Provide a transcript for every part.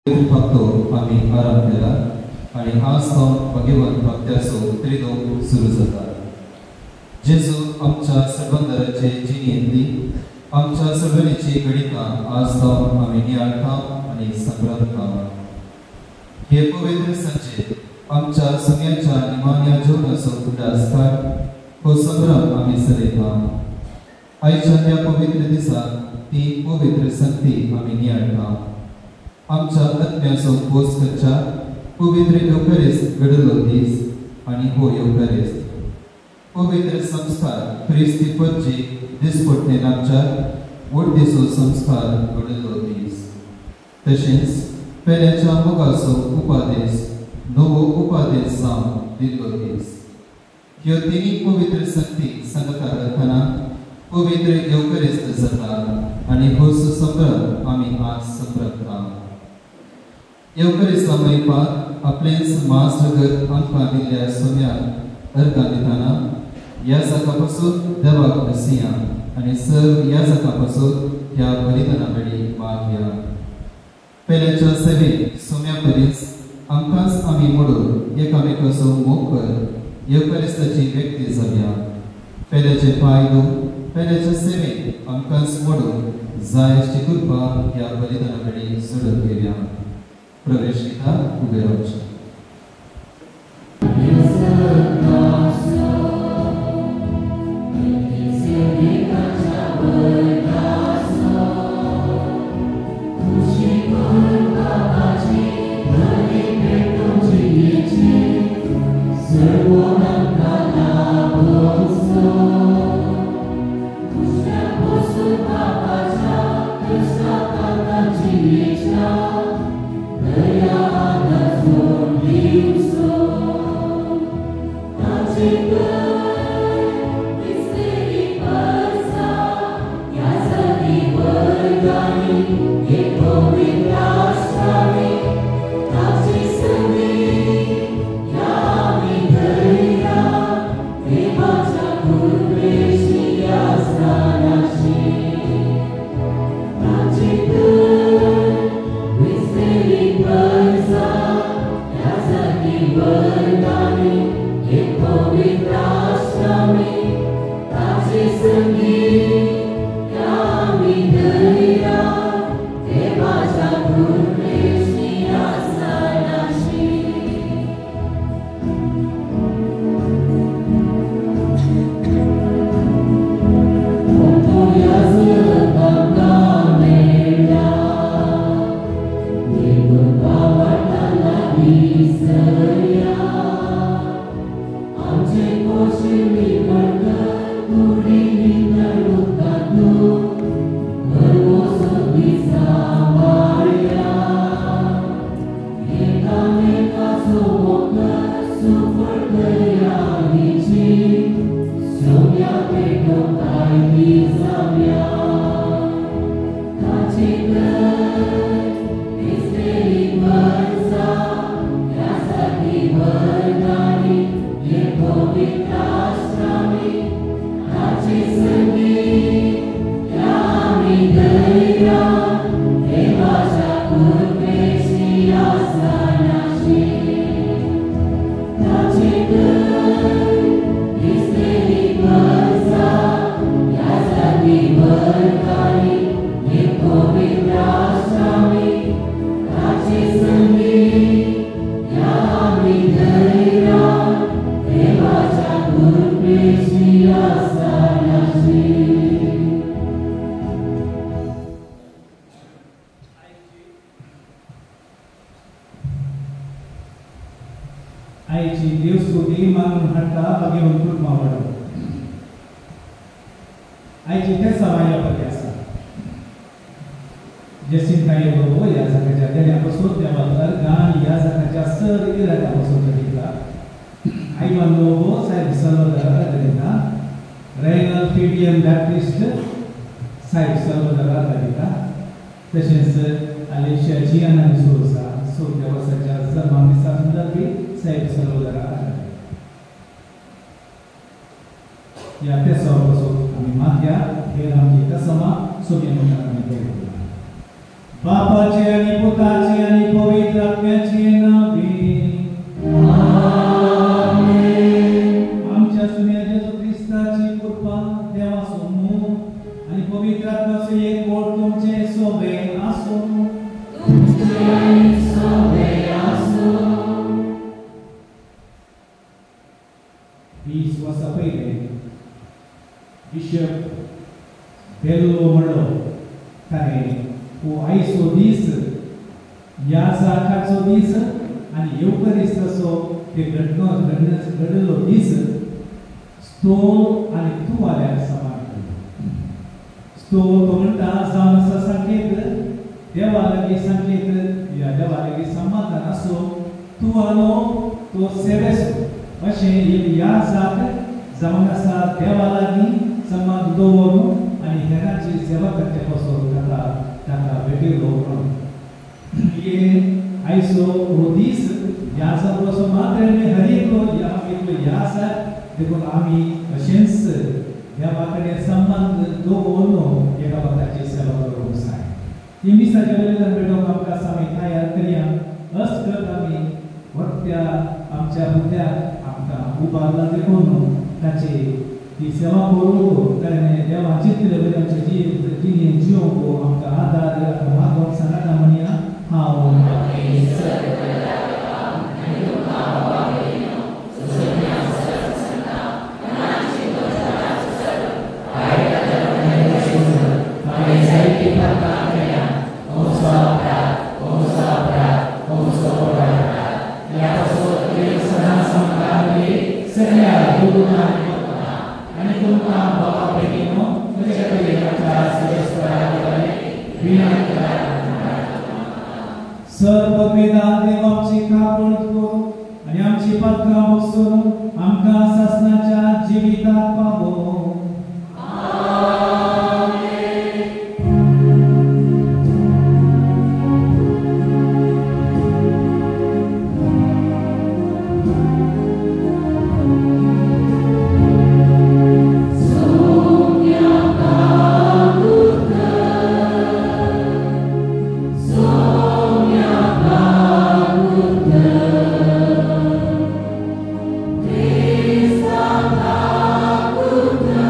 भक्तो आम्ही आराम केला आणि आज तो भगवान भक्त्याचो त्रिदोग सुरू जाता। जेजू आमच्या सर्वांची जिणी येतली, आमच्या सर्वांची गणिता आज तो आम्ही नियाळता आणि संभ्रमता। हे पवित्र संचे आमच्या सगळ्यांच्या निमान्या जीवनाचो उल्हासकार हो संभ्रम आम्ही सलयता। आयच्या त्या पवित्र दिसाक ती पवित्र संगती आम्ही नियाळता। आमच्या आत्म्याचो पोस करच्या पवित्र येवकारिस्त घडलो दीस आणि हो येवकारिस्त पवित्र संस्कार ख्रिस्ती पदची दिसपटणे आमच्या वडदिसो संस्कार घडलो दीस। तशेंच पेल्याच्या मोगाचो उपादेश नवो उपादेश जावन दिल्लो दीस। ह्यो तिनी पवित्र संगती सांगता करतना पवित्र येवकारिस्त जाता आणि हो संभ्रम आम्ही आज संभ्रमता। येवकारिस्ता मैपाक आपलेच मास जगत आमकां दिल्ल्या सोम्याक अर्घां दितना ह्या जाकापासून देवाक बसिया आणि सर्व ह्या जाकापासून ह्या बलिदाना वेळी मागया। पेल्याच्या सेवेक सोम्या परीस आमकांच आमी मोडून एकामेकाचो मोग कर येवकारिस्ताची व्यक्ती जावया। पेल्याचे पांय धुवन पेल्याच्या सेवेक आमकांच मोडून जायची कृपा ह्या बलिदाना वेळी सोडून घेवया। प्रवेश गीता उबे रावचे। बापाचे आणि पुताचे आणि सोम्याचे नावे आमच्या सुन्या जेजू ख्रिस्ताची कृपा देवाचो मोग आणि पवित्र आत्म्याचो एक ओळ तुमचे सोबे आसो वीस वर्सां पयलीं बिशप बेल्लो म्हणलो ताणें हो आयचो दीस याजकाचो दीस आनी येवकरिस्ताचो ते घडलो दीस स्तोल आनी तुवाल्याक समान केलो स्तोल तो म्हणटा जावन आसा सांकेत देवा लागीं सांकेत या देवा लागीं समाधान आसो तुवालो तो सेवेचो अशें एक याजक जावन आसा देवा लागीं समाध दवरून आनी हेरांची सेवा करचे पासून ताका भेटिल्लो म्हणून आयचो हो दीस याजक पासून मात्र हर एक याजक देखून आमी अशेंच देवा कडेन संबंध दवरून एका भक्ताची सेवा करूंक जाय ही मिसाच्या वेळेला भेटोवंक आमकां सामी तयार करया अस्त करत आमी वक्त्या आमच्या भुत्याक आमकां उबारला देखून ताची ही सेवा करूंक ताणें देवा चिंतले बरें आमचे जिणेंत जियोंक आमकां आदार मागोवंक सांगता म्हणया हांव सर्ववेदांत देव आमची कापड करूं आनी आमची पातकां बसोवन आमकां सासणाच्या जिविताक पावो Krishna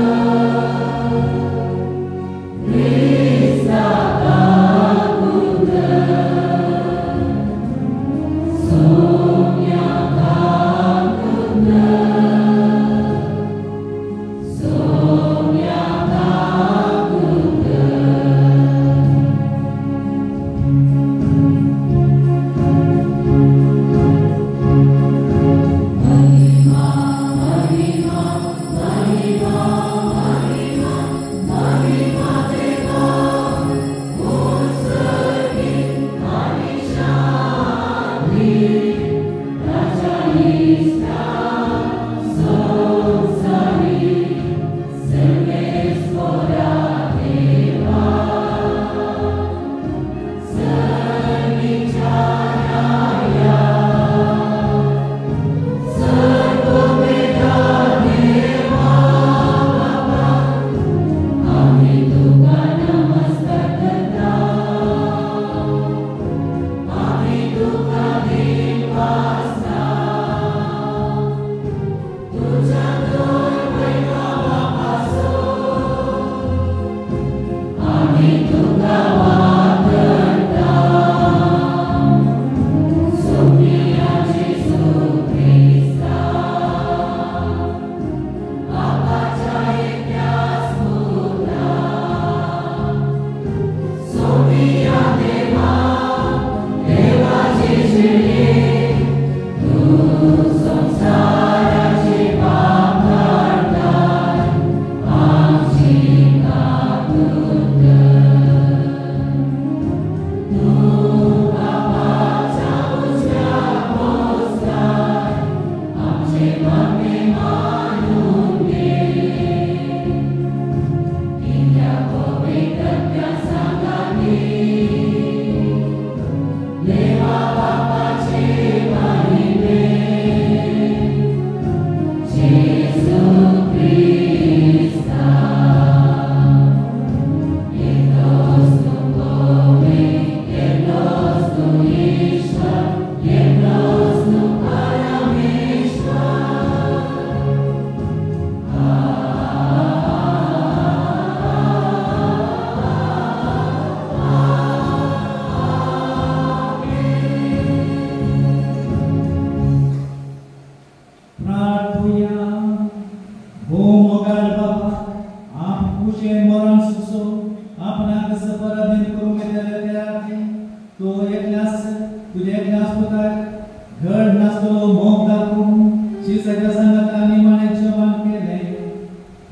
तुझ्या ज्ञासपुतात घड नाचतो मोग दाखवून शिसाच्या संगता निमाण्याचे मान केले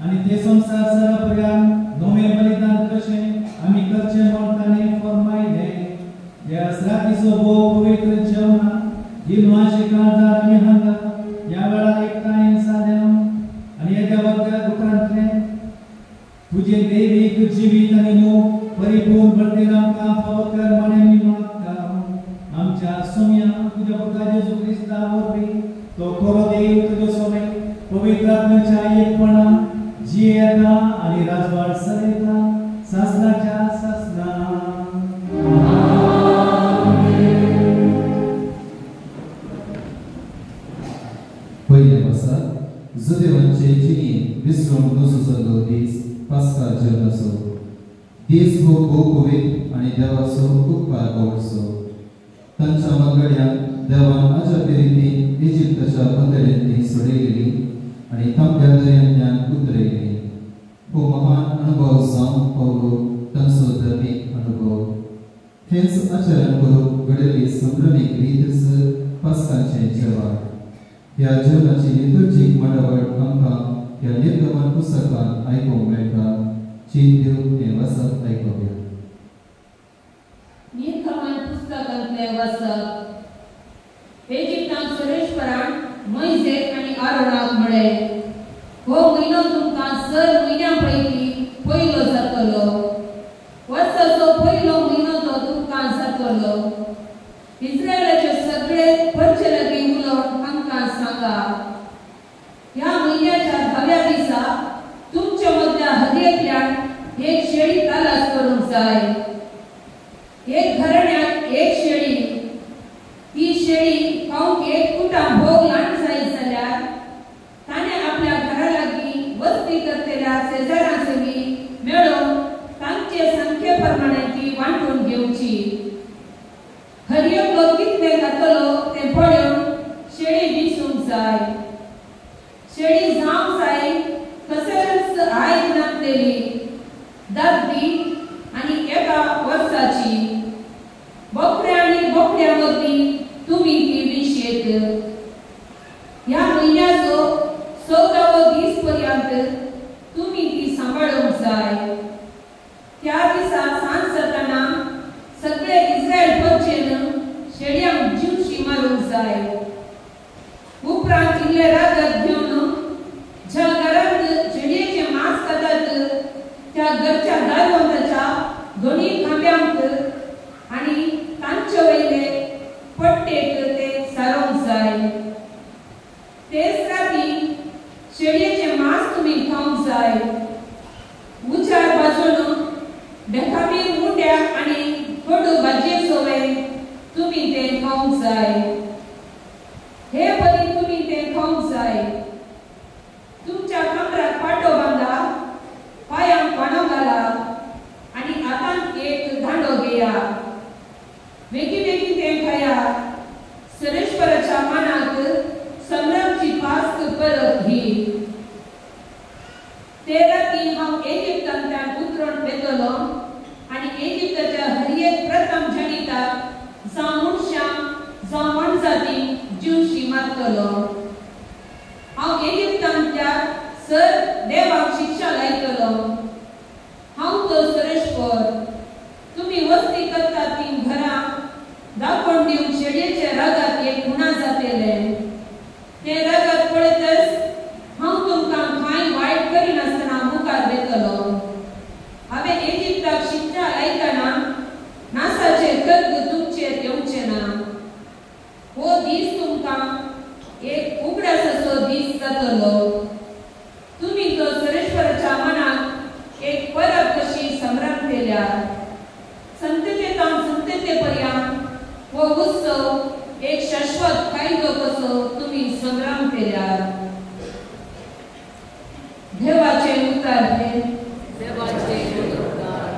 आणि ते संसार सरापर्यंत नवे बलिदान कसे आम्ही करचे म्हणताने फरमाईले या रातीचो बो पवित्र जेवणा दिनवाशी काळजात आणि हांगा या वेळा एकटाने साधन आणि येत्या वर्गात दुकानातले तुझे दैविक जीवित आणि मोग परिपूर्ण भरतेला आमकां फावो कर म्हणे मी मागता आमच्या सोम्या तुझ्या पुत्र येशू ख्रिस्तावरवी तो खरो देव तुझ्या सोमे पवित्र आत्म्याच्या एकपणा जी येता आणि राजवाड सदैता सासनाच्या सासना पहिले वर्सात जुदेवांचे जिणी विसरून नसुसलो दीस पास्का जेवणाचो दीस हो पवित्र आणि देवाचो उपकार कवचो तांच्या मंगळ्याक देवान अजब रितीन इजिप्तच्या बंदरांनी सोडयलेली आणि तांब्या दर्यांतल्यान उतरयली हो महान अनुभव जावं पावलो तांचो धर्मीक अनुभव हेच आचरण करूंक घडयली संभ्रमीक रीतच पास्काचें जेवण ह्या जेवणाची लिटुर्जीक मंडवट आमकां ह्या निर्गमन पुस्तकांत आयकूंक मेळटा चीन दिवन हें वाचप आयकुया निर्गमन पुस्तकांतले वाचप इजिप्तांत सुरेशपरान मोइसेक आनी आरोनाक म्हळे हो म्हयनो तुमकां 6 म्हयन्यां पैकी पयलो जातलो वर्साचो पयलो म्हयनो तो तुमकां जातलो इस्रायलाचे सगळे परचे लागीं उलोवन आमकां सांगा ह्या म्हयन्याच्या 10व्या दिसा तुमच्या मदल्या हदयेंतल्यान एक शेळी कालास करूंक जाय एक घराण्याक एक शेळी ती शेळी खावंक एक कुटाम भोग ल्हान जायत जाल्यार ताणें आपल्या घरा लागीं वस्ती करतल्या शेजाऱ्यांसवी मेळोवन तांचे संख्ये प्रमाणे ती वांटून घेवची हरयेक कितले घातलो तें पळोवन शेळी दिसूंक जाय शेळी जावंक जाय कसरच आयज नासलेली दादली आनी एका वर्साची बोकड्या आनी बोकड्या मदीं तुमी ती विशेत ह्या म्हयन्याचो 14वो दीस पर्यंत तुमी ती सांबाळूंक जाय त्या दिसा सांज जाताना सगळे इस्रायल पक्षेन शेळयांक जीवशी मारूंक जाय उपरांत इल्ले रागत घेवन ज्या घरांत शेळयेचें मांस खातात त्या घरच्या दारवंताच्या दोनी खांब्यांक आनी तांचे वयले पट्टेक ते सारोंक जाय तेच राती शेळयेचें मांस तुमी खावंक जाय उजार भाजून बेकाबीर मुंड्या आनी कोडू भाजये सोवे तुमी तें खावंक जाय हे परी तुमी तें खावंक जाय तुमच्या कमराक पाटो बांदा पायांक पाणो घाला आनी हातांत एक दांडो घेया वेगी वेगी तें खाया सुरेशपराच्या मानाक संभ्रमची पास्क परत ही ते राती हांव इजिप्तांतल्यान उतरून येतलो आनी इजिप्ताच्या हरयेक प्रथम जनिताक जावं मनशांक जावं मनजातींक जीवशी मारतलो हांव इजिप्तांतल्या सर देवाक शिक्षा लायतलो हांव तो सुरेशपर तुमी वस्ती करता ती घरां दाखोवन दिवंक शेळयेच्या रागात एक गुन्हा जातले ते रागात पळयतच हांव तुमकां कांय वायट करिनासतना मुखार वेतलो हांवें इजिप्ताक शिक्षा लायतना नासाचे कर्ग तुमचेर येवचें ना हो दीस तुमकां एक उगडासाचो दीस जातलो तुमी तो सुरेश्वराच्या मनाक एक परब कशी संभ्रम केल्या संततेतान संतते पर्यंत हो उत्सव एक शाश्वत कायदो कसो तुमी संभ्रम केल्या देवाचे उतार हे देवाचे उतार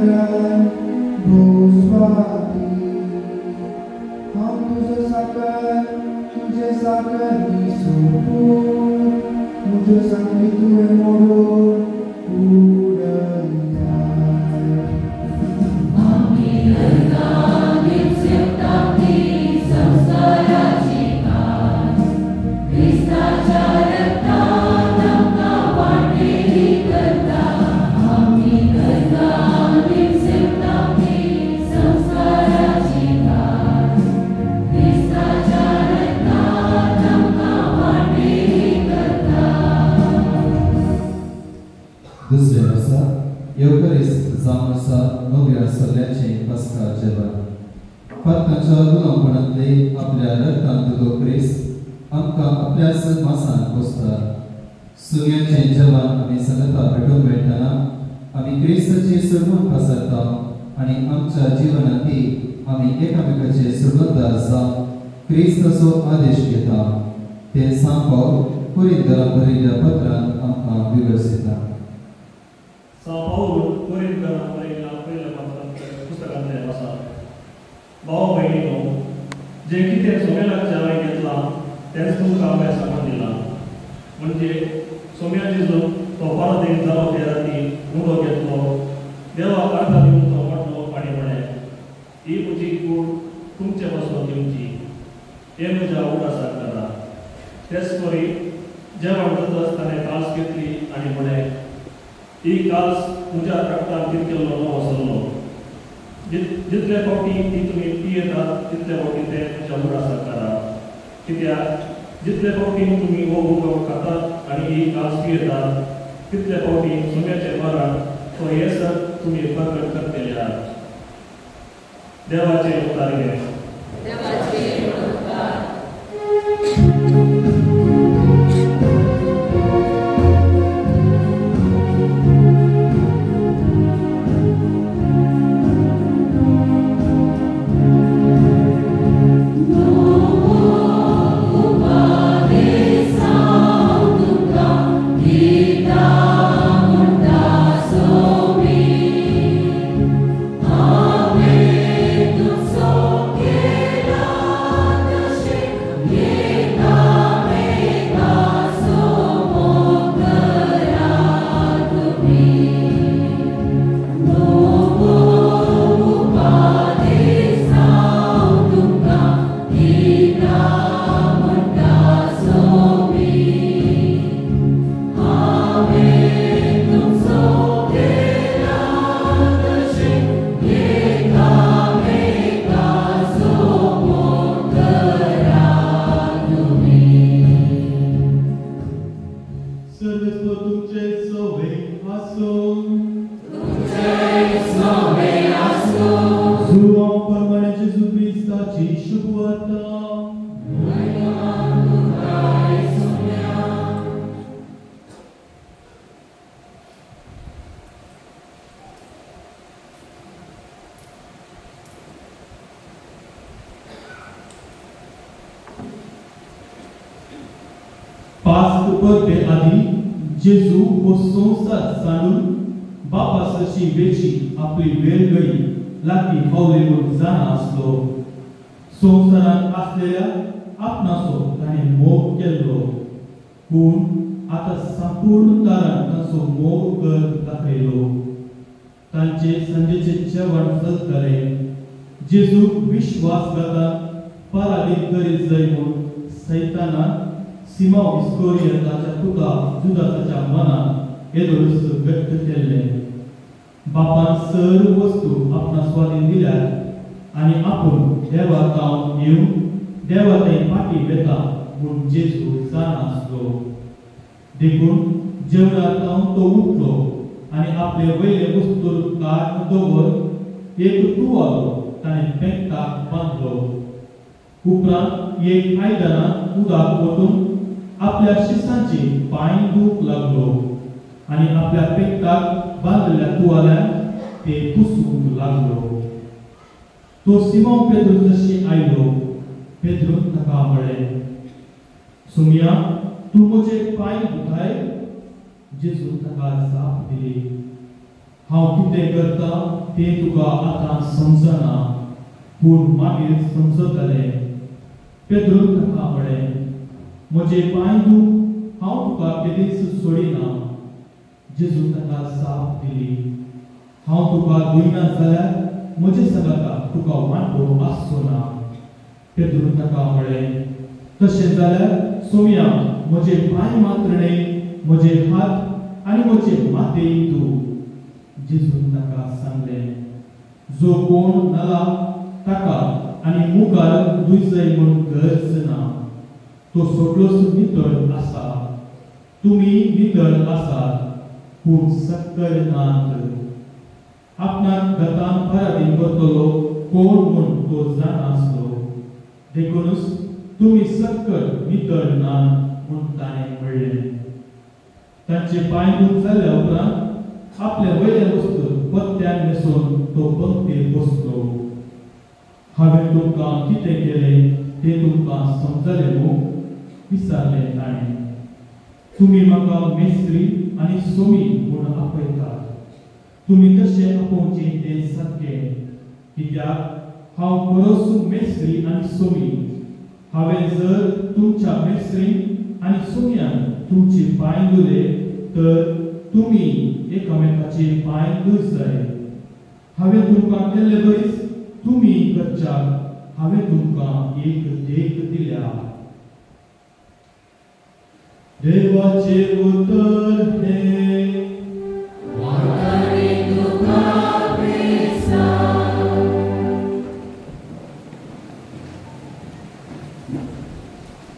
सागर भोस्वाती हम तुझे सागर मी सोडून मुझे सांगली तुझे मोडून उडल्या आम्ही नरकाने सेवताती संसाराची कास ख्रिस्ताच्या रक्तान आमकां वाटेली करता आम्ही नरकाने सेवताती संसाराची कास ख्रिस्ताच्या रक्तान आमकां वाटेली करता. दुसरे वर्सा येवकारिस्त जावन आसा नव्या सल्ल्याचें पस्का जेवण. पातकांच्या गुलामपणांतले आपल्या रक्तांत तो क्रिस्त आमकां आपल्याच मासान पोसता. सुर्याचें जेवण आमी संगता भेटून मेळटना आमी क्रिस्ताची सुरमण पसरता आनी आमच्या जिवनांतय आमी एकामेकाचे सुरबंदार जावन क्रिस्ताचो आदेश घेता. ते सांगपाक कुरिंथांक बरयल्ल्या पत्रांत आमकां विवरसिता. पाऊल कोरिंथांक बरयल्ल्या पयल्या पुस्तकांतले आसा. भाव भयणीनो, जे कितें सोमेलाच्या हांवें घेतलां तेंच तुमकां हांवें सांगून दिलां. म्हणजे सोम्या जेजून तो परदेश जालो ते राती उडो घेतलो, देवाक अर्थ दिवन तो मोडलो आनी म्हळें, ही म्हजी कूड तुमचे पासून दिवची, हे म्हज्या उडासाक करा. तेच परी जेवण करता आसतना कास घेतली आनी म्हळें, ही कास तुज्या रक्तान तितकेलो नवो सल्लो. जितले फावटी ती तुमी पियेतात तितले फावटी ते तुज्या उडासाक करा. कित्याक जितले फावटी तुमी हो उदक खातात आनी ही कास पियेतात तितले फावटी सोम्याचे मरण तो येसर तुमी प्रकट करतले आहात. देवाचे उद्धार घे. देवाचे उद्धार. परते आदी जेजू हो संसार सांडून बापासची वेची आपली वेळगळी लागली फावलेलो जाणा आसलो. संसारात असलेल्या आपणाचो ताणें मोग केल्लो, पूण आतां संपूर्ण तरान ताचो मोग कर दाखयलो. तांचे संजेचे जेवण चलतलें. जेजूक विश्वासघातान पराभीत करीत जय म्हूण सैतानान सिमोन इस्करियोताच्या पुता जुदासाच्या मनात येदोळस व्यक्त केल्लें. बापान सर्व वस्तू आपणा स्वाधीन दिल्यात आनी आपूण देवाक गावन येवन देवा थंय फाटी वेता म्हूण जेजू जाणा आसलो. देखून जेवणांत तो उठलो आनी आपले वयले वस्तूर काड दवर एक तुवालो ताणें पेंकटाक बांदलो. उपरांत एक आयदनांत उदक ओतून आपल्या शिसांची पांय धुवूंक लागलो आनी आपल्या पेंकटाक बांदलेल्या तुवाल्यान ते पुसूंक लागलो. तो सिमोन पेद्रूचशी आयलो. पेद्रून ताका म्हळें, सुमया, तूं म्हजे पांय धुताय? जेजून ताका जाप दिली, हांव कितें करता तें तुका आतां समजना पूण मागीर समजतलें. पेद्रून ताका म्हळें, म्हजे पांय धू, हांव तुका केदीच सोडिना. जेजून ताका जाप दिली, हांव तुका धुयना जाल्यार म्हजे सांगाता तुका वांटो आसचो ना. पेद्रून ताका म्हळें, तशें जाल्यार सोम्या म्हजे पांय मात्र न्हय, म्हजे हात आनी म्हजे माथेय धू. जेजून ताका सांगलें, जो कोण नाला ताका आनी मुखार धुयचंय म्हूण गरज ना. तो सगळोच नितळ आसा. तुमी नितळ आसात पूण सक्कल नात. आपणाक गतान पराधीन करतलो कोण म्हूण तो जाणासलो. देखूनच तुमी सक्कल नितळ नात म्हूण ताणें म्हणलें. तांचे पांय धुवन जाल्या उपरांत आपले वयले वस्तू पत्त्यान न्हेसून तो पंक्तीर बसलो. हांवें तुमकां कितें केलें तें तुमकां समजलें न्हू? विचारलें ताणें. तुमी म्हाका मेस्त्री आनी सोमी म्हूण आपयतात. तुमी तशें आपोवचें तें सारकें, कित्याक हांव खरोच मेस्त्री आनी सोमी. हांवें जर तुमच्या मेस्त्रीन आनी सोम्यान तुमचे पांय धुले तर तुमी एकामेकाचे पांय धुयचय. हांवें तुमकां केल्ले बरीच तुमी करच्याक हांवें तुमकां एक देख दिल्या. देवाचे उतर हे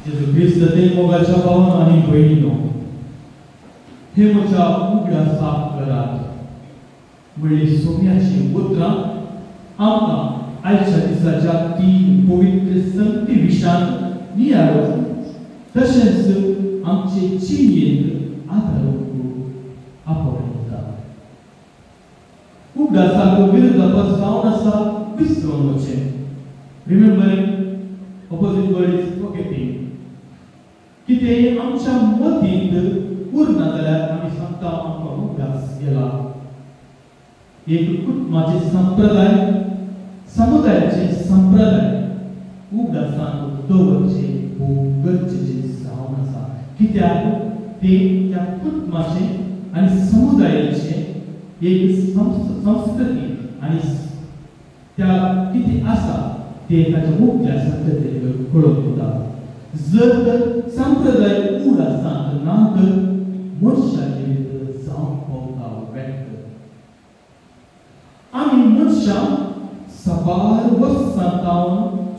जेजू ख्रिस्त ते मोगाच्या भावांनो आनी भयणींनो, हे म्हज्या उगड्या साफ करात. म्हणली सोम्याची उतरां आमकां आयच्या दिसाच्या तीन पवित्र संगती विशांत नियाळो, तशेंच आमचे चिंतनेक आदार आपयता. उगड्या साफ विरोधाभास जावन आसा विसरून वचें. Remembering opposite word is forgetting. कितें आमच्या मतींत उरना जाल्यार आमी सांगता आमकां उगडास गेला. एक कुटुंबाचे संप्रदाय, समुदायाचे संप्रदाय उगडासान दवरचे खूब गरजेचें जावन आसा. कित्याक ते त्या कुटुंबाचे आनी समुदायाचे एक संस्कृती आनी त्या कितें आसा ते ताच्या मुख्या संस्कृतीक कळून येता. जर तर संप्रदाय उगडासान ना तर मनशाचें जावन पावता व्यक्त. आमी मनशां सबार वर्सां जावन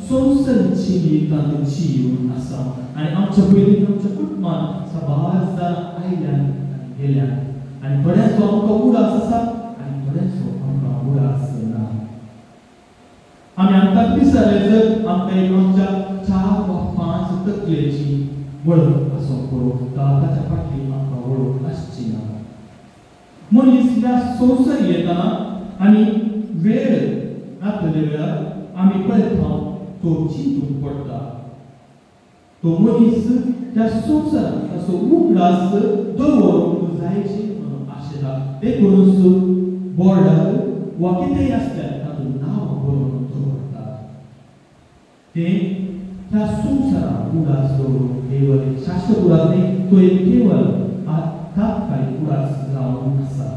संवसारीची जिवितांत जिवन आसा आनी आमच्या पयलीं आमच्या कुटुंबान सबार जाणां आयल्यान आनी गेल्यान आनी थोड्यांचो आमकां उडास आसा आनी थोड्यांचो आमकां उडास ना. आमी आमकां विचारलें जर आमकां एक आमच्या 4 वा 5 तकलेची वळख आसो पळोवंक ताच्या फाटली आमकां वळख आसची ना. मनीस ह्या संवसारी येतना आनी वेळ नातले वेळार आमी पळयता तो चिंतून पडटा. तो मनीस त्या संवसारांत ताचो उगडास दवरूंक जायची म्हणून आशेता. देखूनच बोर्डार वा कितेंय आसल्यार तातूंत नांव बरोवन दवरता. तें त्या संवसारांत उगडास दवरूंक केवळ एक शाश्वत उगडास न्ही, तो एक केवळ तात्कालीक उगडास जावन आसा.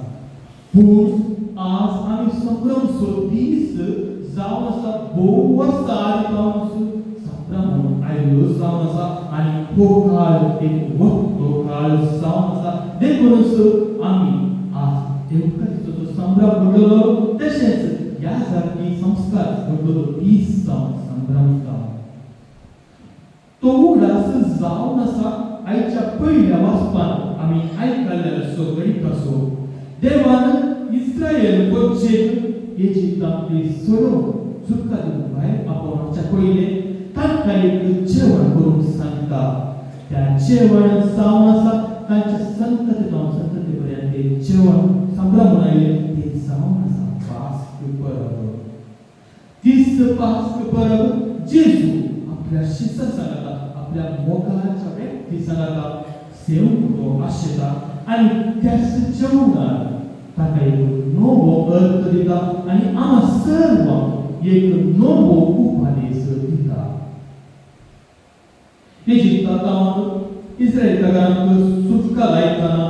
पूण आज आमी संभ्रमचो दीस जावन आसा. भोव वर्सां आदी जावन संभ्रम आयलो जावन आसा आनी तो काळ एक वक्तो काळ जावन आसा. देखूनच आमी आज देवकारीचो जो संभ्रम घडलो तशेंच ह्या जाती संस्कार घडलो दीस जावन संभ्रमता. तो उगडास जावन आसा. आयच्या पयल्या वाचपान आमी आयकल्लें असो गणित असो. देवान इस्रायल गोंयचेर इजिप्तांतली सोडून सुटका दिवंक भायर आपोवच्या पयलें तात्कालीक जेवण करूंक सांगता. त्या जेवण जावन आसा तांच्या संतती जावन संतती पर्यंत तें जेवण संभ्रमून आयलें तें जावन आसा पास्क परब. तीस पास्क परब जेजू आपल्या शिष्यां सांगता, आपल्या मोगाच्या व्यक्ती सांगता सेवूंक तो आशेता आनी त्याच जेवणार ताका एक नवो अर्थ दिता आनी आम सर्व एक नवो उपदेश दिता. इजिप्तांत इस्रायेलांक सुटका लायतना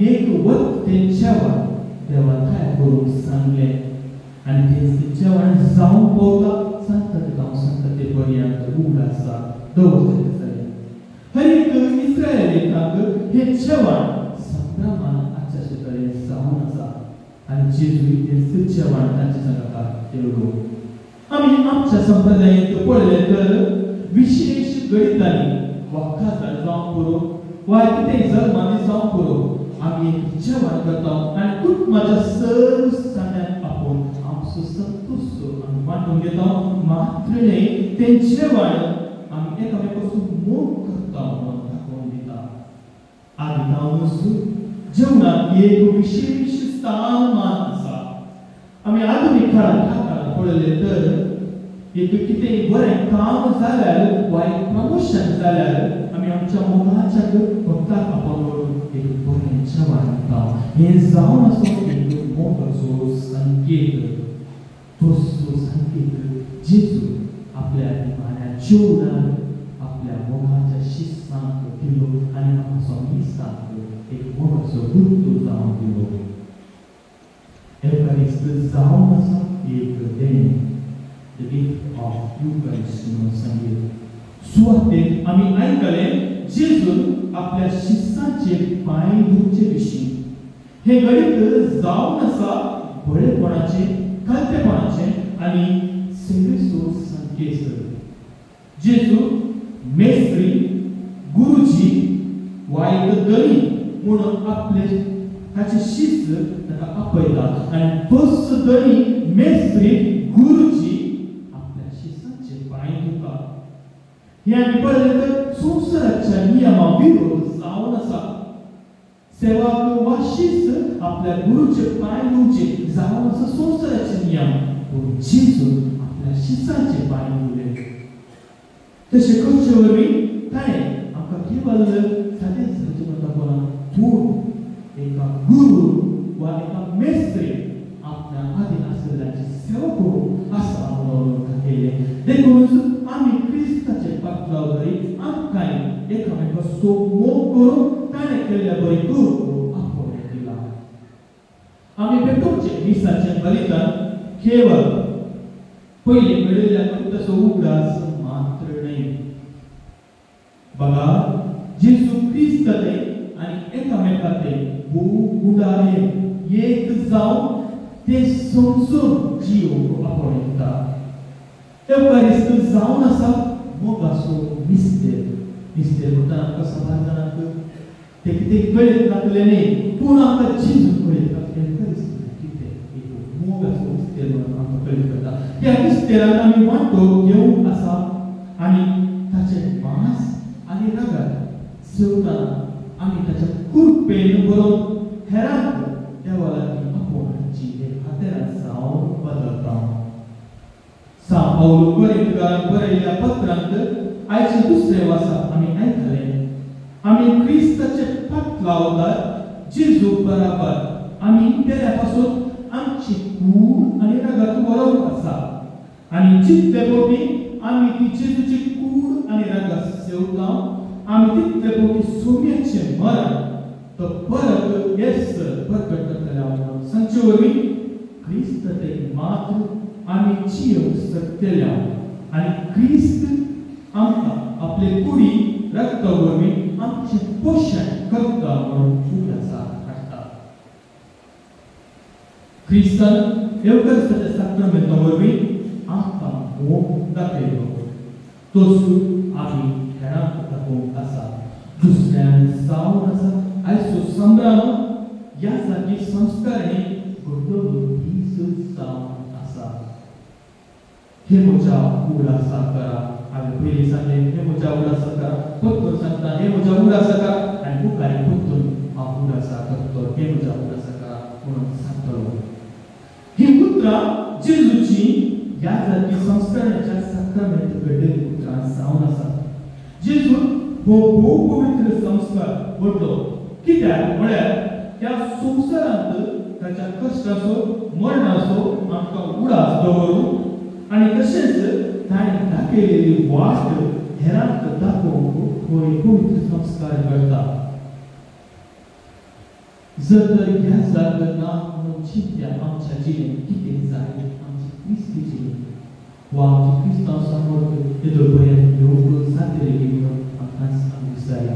एक वक्त जेवण देवा तयार करून सांगले आनी तें जेवण जावं पावता संतते पर्यंत उगड आसा दवरचें जालें. हर एक इस्रायेलिकांक हें जेवण संभ्रमान आजचे तरेन जावन आसा आनी जेजू तें जेवण तांचे संगता देवलो. आमी आमच्या संप्रदायांत पळयलें तर विशेष गणितांनी वखदां जावं पुरो वा कितें जल्मांनी जावं पुरो आमी एक जेवण करता आनी कुटुंबाच्या सर्व सणांक आपूण आमचो संतोष आमी वांटून घेता. मात्र न्ही तें जेवण आमी एकामेकांचो मोग करता म्हणून दाखोवन दिता. आदिकांच जेवणाक एक विशेष स्थान मान आसा. आमी आधुनीक काळांत पळयलें तर एक कितें बरें काम जाल्यार वा एक प्रमोशन जाल्यार आमी आमच्या मोगाच्या भक्ताक आपोवन एक बरें जेवण दिता. हें जावन आसूं एक मोगाचो संकेत. तोच संकेत जेजू आपल्या निमाण्या जेवणान आपल्या मोगाच्या शिस्तांक दिलो आनी आमचो मिसाक एक मोगाचो गुर्तू जावन दिलो. एवकारिस्त जावन आसा एक देण. The gift of Eucharist म्हणून सांगितले. सुवातेर आमी आयकलें जेजून आपल्या शिष्यांचे पांय धुवचे विशीं. हे गणित जावन आसा बळेपणाचे, कालतेपणाचे आनी सेवेचो संकेत. जेजू मेस्त्री, गुरुजी वा एक गणी म्हणून आपले ताचे शिष्य ताका आपयता आनी तोच गणी मेस्त्री गुरुजी हे आमी पळयलें तर संवसाराच्या नियमा विरोध जावन आसा. सेवाक वा शिस्त आपल्या गुरूचे पांय धुवचे जावन आसा संवसाराचे नियम. पूण जेजू आपल्या शिष्यांचे पांय धुवले. तशें करचे वरवीं ताणें आमकां केवळ सादें जीवन दाखोवना पूण एका गुरू वा एका मेस्त्री आपल्या आदीन आशिल्ल्याची सेवा करूंक आसा म्हणून दाखयलें. देखून आमी क्रिस्ताचे पातळावरी आमकांय एकामेकांचो मोग करून ताणें केल्ल्या बरी करूंक आपोवन दिला. आमी पेटोवचे मिसाचें बलिदान केवळ पयलीं घडयल्ल्या कृत्याचो उगडास मात्र न्हय. बघा जेजू क्रिस्त आनी एकामेकांते गुडाले एक जावन ते समजून जियोवंक आपोवन दिता. एवकारिस्त जावन आसा मोगाचो निस्तेर. निस्तेर म्हणटा आमकां समाजांत ते कितें कळत नासलें न्ही पूण आमकां जेजू कळयता. एवकारिस्त कितें एक मोगाचो निस्तेर म्हणून आमकां कळीत करता. ह्या निस्तेरान आमी वांटो घेवंक आसा आनी ताचें मांस आनी रगत सेवताना आमी ताच्या कुरपेन बरोवन हेरांक देवा लागीं आपोवन हाडची एक हातेरां जावन बदलता. सांत पौल कोरिंथकांक बरयल्ल्या पत्रांत आयचे दुसरे वर्साक आमी आयकलें आमी क्रिस्ताचे पाट लावतात जेजू बराबर आमी तेल्या पासून आमची कूड आनी रगत व्हरोवंक आसा आनी जितले पोटी आमी ती जेजूची कूड आनी रगत सेवता आमी तितले पोटी सोम्याचे मरण तो परत येस प्रकट करतल्या सांगचे वरवीं क्रिस्त ते मात्र आमी जियोंक शकतल्या आनी क्रिस्त आमकां आपले कुडी रगता वरवीं आमचें पोशण करता म्हणून उगडासाक हाडटा. क्रिस्तान एवकारिस्ताच्या साक्रामेंता वरवीं आमकां मोग दाखयलो. तोच आमी हेरांक दाखोवंक आसा. दुसऱ्यान जावन आसा आयचो संभ्रम ह्या सारकी संस्कारणी घडोवन दीस जावन आसा. हे म्हज्या उगडासा करा. हांवें पयलीं सांगलें हे म्हज्या उगडासा करा. परतून सांगता हे म्हज्या उगडासा करा आनी मुखारी परतून हांव उगडासा करतलो. हे म्हज्या उगडासा करा म्हणून सांगतलो. ही उतरां जेजूची ह्या सारकी संस्कारण्याच्या साक्रामेंत घडलेली उतरां जावन आसा. जेजून हो भोव पवित्र संस्कार घडलो. कित्याक म्हळ्यार ह्या संवसारांत ताच्या कष्ट असो मरण असो आमकां उडास दवरूंक आनी तशेंच ताणें दाखयलेली वाट हेरांक दाखोवंक हो एक पवित्र संस्कार करता. जर तर ह्या जाग्यार ना म्हणून चिंत्या आमच्या जिणेंत कितें जालें आमची क्रिस्ती जिणेंत वा आमची क्रिस्तांव समोर येदो पर्यंत येवंक जातली म्हणून आमकां सांगूंक जाय.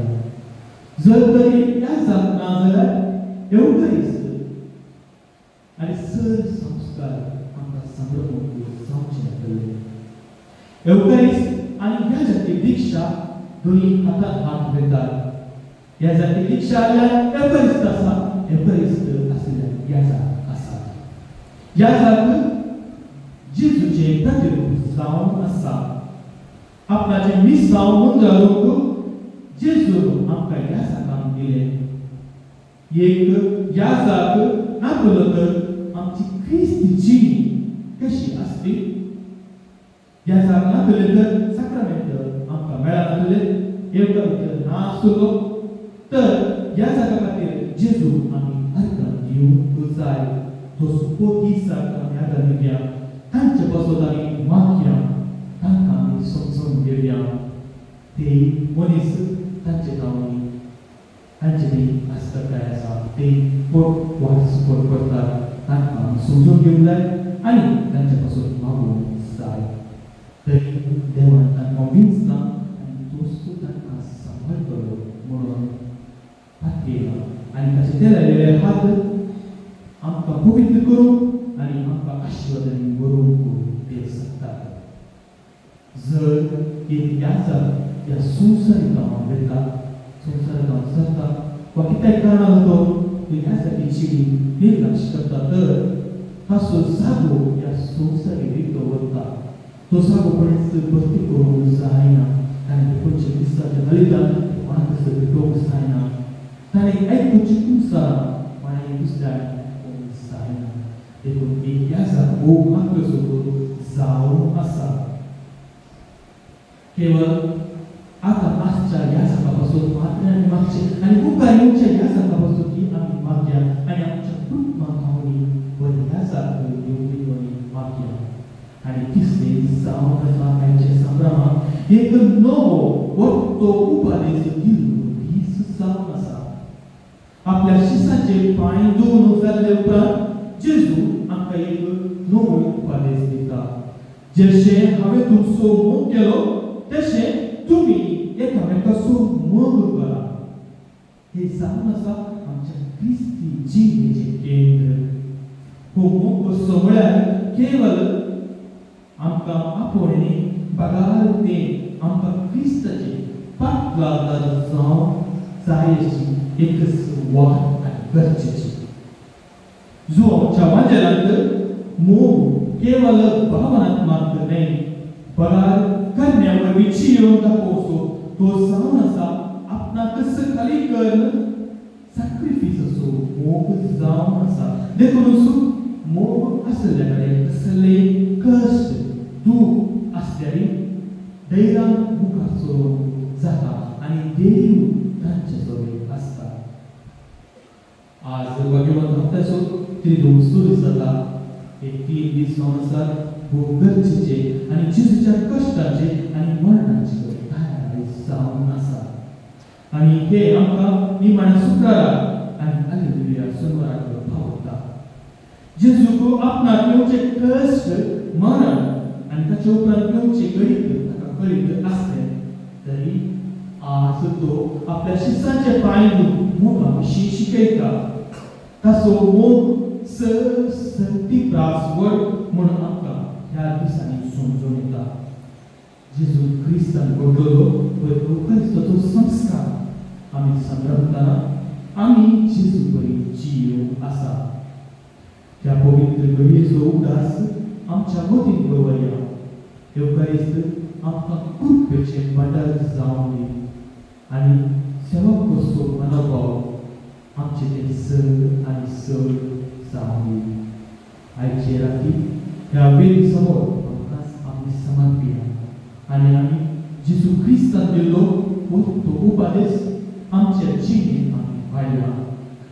जर तरी ह्या जाग ना जाल्यार एवढंच आनी सर संस्कार आमकां सांबाळूंक जावचे पडले. एवढंच आनी ह्या जाती दिक्षा दोनी हातांत हात घेतात. ह्या जाती दिक्षा आल्यार एवढंच आसा एवढंच आसल्यार ह्या जाग आसा. ह्या जाग जेजूचें प्रतिरूप जावन आसा. आपणाचें मिसांव मनजारूंक जेजून आमकां ह्या जागांक दिलें. एक ह्या जाग नासलो तर आमची क्रिस्ती जिणी कशी आसली. ह्या जाग नासले तर साक्रामेंट आमकां मेळनासले एवढं भितर नासलो तर ह्या जागा खातीर जेजू आमी अर्पण दिवंक जाय. तो सुपोती सारको ह्या जाग्यार तांचे बसत आमी मागया तांकां आमी समजून घेवया. ते मनीस तांचे गांवांनी तांचे आसपाकाय आसा ते वाट सपोर्ट करतात तांकां आमी समजून घेवंक जाय आनी तांचे पासून मागूंक जाय. तरी देवान तांकां विंचला आनी तो सुद्दां तांकां सांबाळटलो म्हणून खातीर आनी ताचे ते लायलेले हात आमकां पवित्र करूंक आनी आमकां आशिर्वादांनी भरूंक ते शकतात. जर एक ह्या ह्या संवसारीक गांवांत वयता संवसारीक गांव सरता वा कित्याक कारणान तो ह्या जातीची निर्लक्ष करता तर ताचो जागो ह्या संवसारीक रितो वता. तो जागो कोणेच भरती करूंक जायना. ताणें खंयच्या दिसाच्या बलिदान कोणाक भेटोवंक जायना. ताणें आयकुची कुसां कोणाक दुसऱ्याक जायना. देखून एक ह्या जागो मात्र जावन आसा. केवळ आता आजच्या ह्या जागापासून मात्र आनी मागचे आनी मुखार येवच्या ह्या जागापासून ती आमी मागया आनी आमच्या कुटुंबां गांवनी बरी ह्या जाग येवंक मागया. आनी तिसरे जावन आसा आयच्या संभ्रमाक एक नवो वट्टो उपादेश दिलो दीस जावन आसा. आपल्या शिसाचे पांय धुवन जाल्ले उपरांत जेजू आमकां एक नवो उपादेश दिता. जशें हांवें तुमचो मोग केलो तशें तुमी एकामेकाचो मोग करा. हे जावन आसा आमच्या क्रिस्ती जिणेचें केंद्र. हो मोग सगळ्याक केवळ आमकां आपोवणी बगाल ते आमकां क्रिस्ताचे पाटलादार जावंक जाय अशी एकच वाट आनी गरजेची. जो आमच्या वाजेरांत मोग केवळ भावनात्मक न्हय बगाल करण्या वरवींची येवन दाखोवचो तो जावन आसा आपणाक खाली करून सॅक्रिफीस असो मोग जावन आसा. देखून मोग आसल्या कडेन कसले कश्ट दूख आसल्यारी धैर्यान मुखार चलोवंक जाता आनी देव तांचे सोबत आसता. आज भगवान हप्त्याचो त्रिदोष सुरू जाता. हे 3 दीस जावन आसात खूब गरजेचे आनी जेजूच्या कश्टाचे आनी मरणाचे तयारी जावन आसा. आनी हे आमकां निमाण्या शुक्राराक आनी हालेलुया सोनवाराक भावता. जेजूक आपणाक येवचे कश्ट मरण आनी ताचे उपरांत येवचे गणित ताका कळीत आसले तरी आज तो आपल्या शिसांचे पांय मोगा विशीं शिकयता. ताचो मोग सर्ती प्रासवड म्हणून आमकां ह्या दिसांनी समजून येता. जेजू क्रिस्तान घडलो तो क्रिस्ताचो संस्कार आमी संभ्रमतना आमी जेजू बरी जियो आसा. त्या पवित्र घडयेचो उदास आमच्या मतीन दवरया. एवकारिस्त आमकां कृपेचे बंडार जावन दी आनी सेवक कसो मनोभाव आमचे ते सर आनी सर जावन दी. आयचे राती ह्या वेदी समोर आमकां आमी समर्पिया आनी आमी जेजू क्रिस्तान दिल्लो तो उपादेश आमच्या जिणेंत आमी वाडला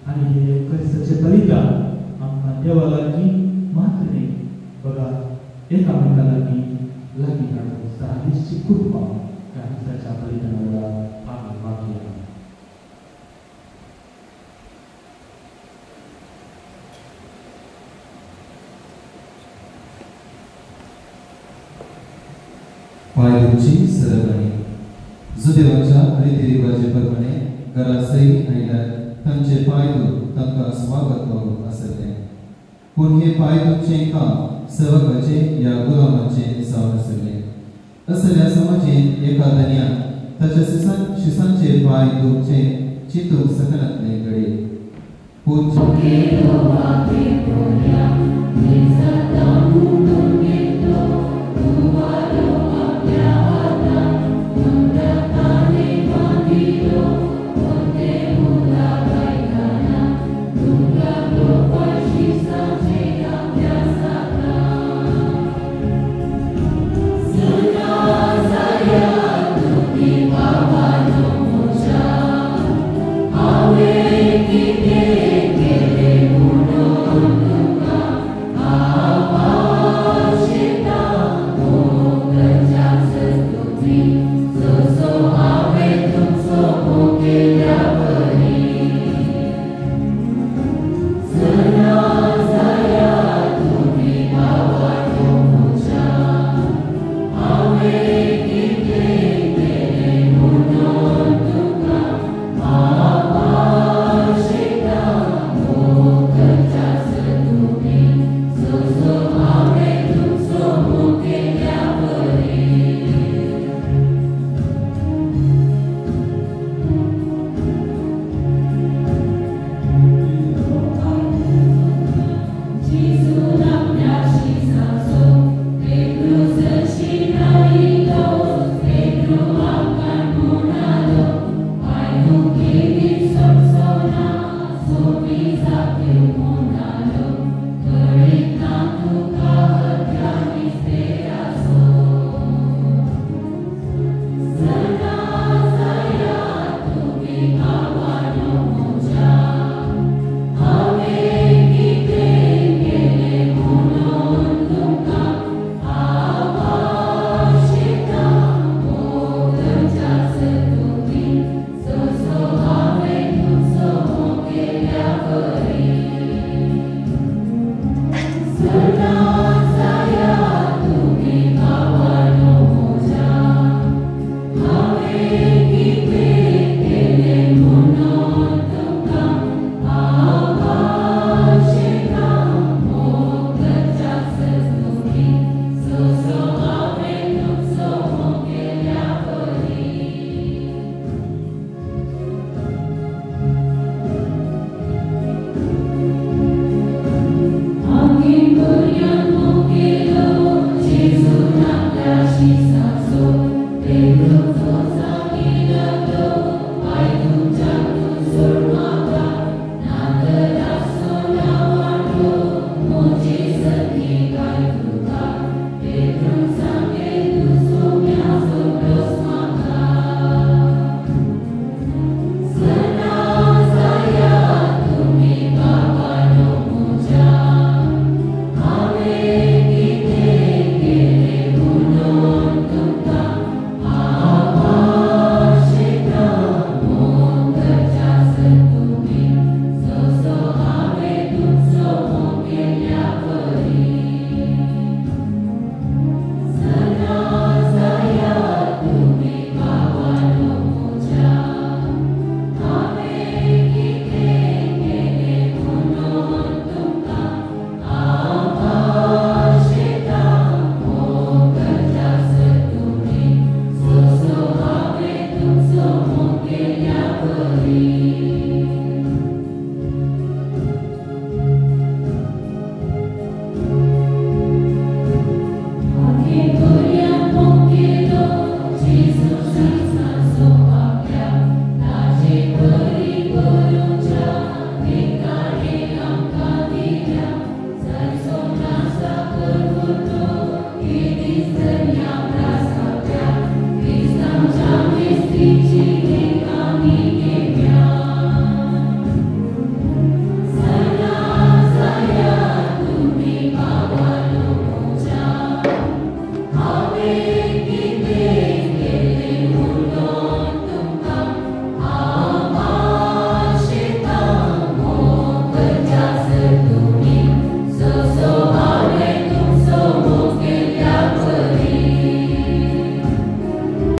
आनी हे क्रिस्ताचें बलिदान आमकां देवा लागीं मात्र न्ही बघा एकामेका लागीं लागीं हाडून सारिशी कृपा क्रिस्ताच्या बलिदाना वेळार आमी मागया. पायदुची सरवणी जुदेवाच्या रितीरिवाजे प्रमाणे घरासई आयल्यार तांचे पायदू तांकां स्वागत करूंक आसले. पूण हे पायदूचे काम सेवकाचे या गुलामाचे जावन आसले. असल्या समाजीन एका धन्यान ताच्या शिसांचे पाय दुखचे चिंतूंक सकनातले घडये. पूण